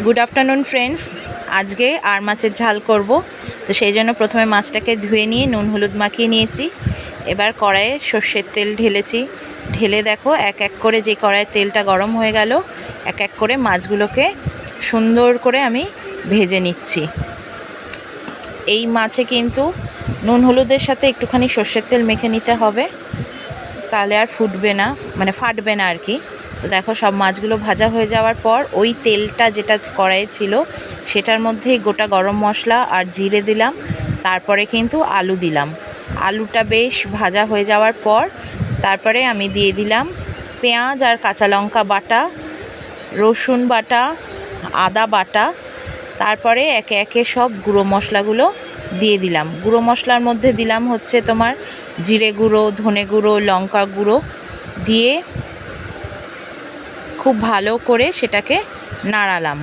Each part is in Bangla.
Good afternoon friends. আজকে আর মাছের ঝাল করব, তো সেই জন্য প্রথমে মাছটাকে ধুয়ে নিয়ে নুন হলুদ মাখিয়ে নিয়েছি। এবার কড়াইয়ে সর্ষের তেল ঢেলেছি। ঢেলে দেখো এক এক করে যে কড়াইয়ের তেলটা গরম হয়ে গেল, এক এক করে মাছগুলোকে সুন্দর করে আমি ভেজে নিচ্ছি। এই মাছে কিন্তু নুন হলুদের সাথে একটুখানি সর্ষের তেল মেখে নিতে হবে, তাহলে আর ফুটবে না, মানে ফাটবে না আর কি। তো দেখো সব মাছগুলো ভাজা হয়ে যাওয়ার পর ওই তেলটা যেটা কড়াইয়ে ছিল সেটার মধ্যেই গোটা গরম মশলা আর জিরে দিলাম। তারপরে কিন্তু আলু দিলাম। আলুটা বেশ ভাজা হয়ে যাওয়ার পর তারপরে আমি দিয়ে দিলাম পেঁয়াজ আর কাঁচা লঙ্কা বাটা, রসুন বাটা, আদা বাটা। তারপরে একে একে সব গুঁড়ো মশলাগুলো দিয়ে দিলাম। গুঁড়ো মশলার মধ্যে দিলাম হচ্ছে তোমার জিরে গুঁড়ো, ধনে গুঁড়ো, লঙ্কা গুঁড়ো দিয়ে খুব ভালো করে সেটাকে নাড়ালাম।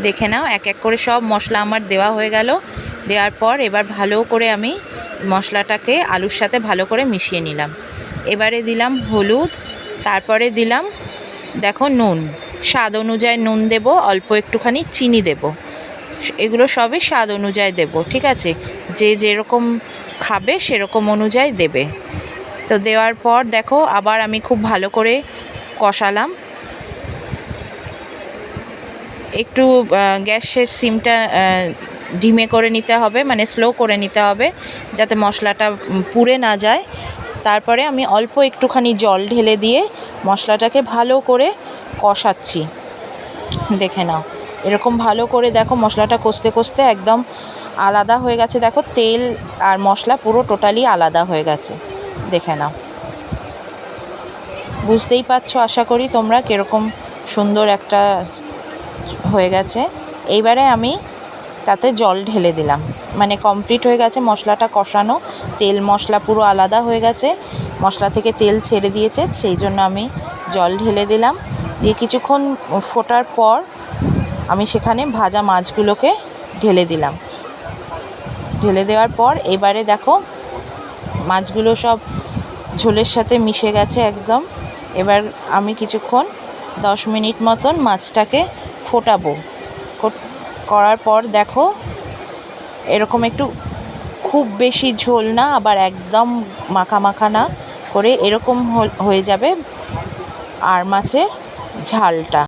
দেখে নাও এক এক করে সব মশলা আমার দেওয়া হয়ে গেল। দেওয়ার পর এবার ভালো করে আমি মশলাটাকে আলুর সাথে ভালো করে মিশিয়ে নিলাম। এবারে দিলাম হলুদ, তারপরে দিলাম দেখো নুন, স্বাদ অনুযায়ী নুন দেব, অল্প একটুখানি চিনি দেব। এগুলো সবই স্বাদ অনুযায়ী দেব, ঠিক আছে? যে যেরকম খাবে সেরকম অনুযায়ী দেবে। তো দেওয়ার পর দেখো আবার আমি খুব ভালো করে কষালাম। একটু গ্যাসের সিমটা ডিমে করে নিতে হবে, মানে স্লো করে নিতে হবে, যাতে মশলাটা পুড়ে না যায়। তারপরে আমি অল্প একটুখানি জল ঢেলে দিয়ে মশলাটাকে ভালো করে কষাচ্ছি। দেখে নাও এরকম ভালো করে দেখো মশলাটা কষতে কষতে একদম আলাদা হয়ে গেছে। দেখো তেল আর মশলা পুরো টোটালি আলাদা হয়ে গেছে। দেখে নাও, বুঝতেই পারছো আশা করি তোমরা কীরকম সুন্দর একটা হয়ে গেছে। এইবারে আমি তাতে জল ঢেলে দিলাম, মানে কমপ্লিট হয়ে গেছে মশলাটা কষানো, তেল মশলা পুরো আলাদা হয়ে গেছে, মশলা থেকে তেল ছেড়ে দিয়েছে, সেই জন্য আমি জল ঢেলে দিলাম। দিয়ে কিছুক্ষণ ফোটার পর আমি সেখানে ভাজা মাছগুলোকে ঢেলে দিলাম। ঢেলে দেওয়ার পর এবারে দেখো মাছগুলো সব ঝোলের সাথে মিশে গেছে একদম। এবার আমি কিছুক্ষণ 10 মিনিট মতন মাছটাকে ফোটাবো। করার পর দেখো এরকম একটু খুব বেশি ঝোল না, আবার একদম মাখা মাখা না করে এরকম হয়ে যাবে আর মাছের ঝালটা।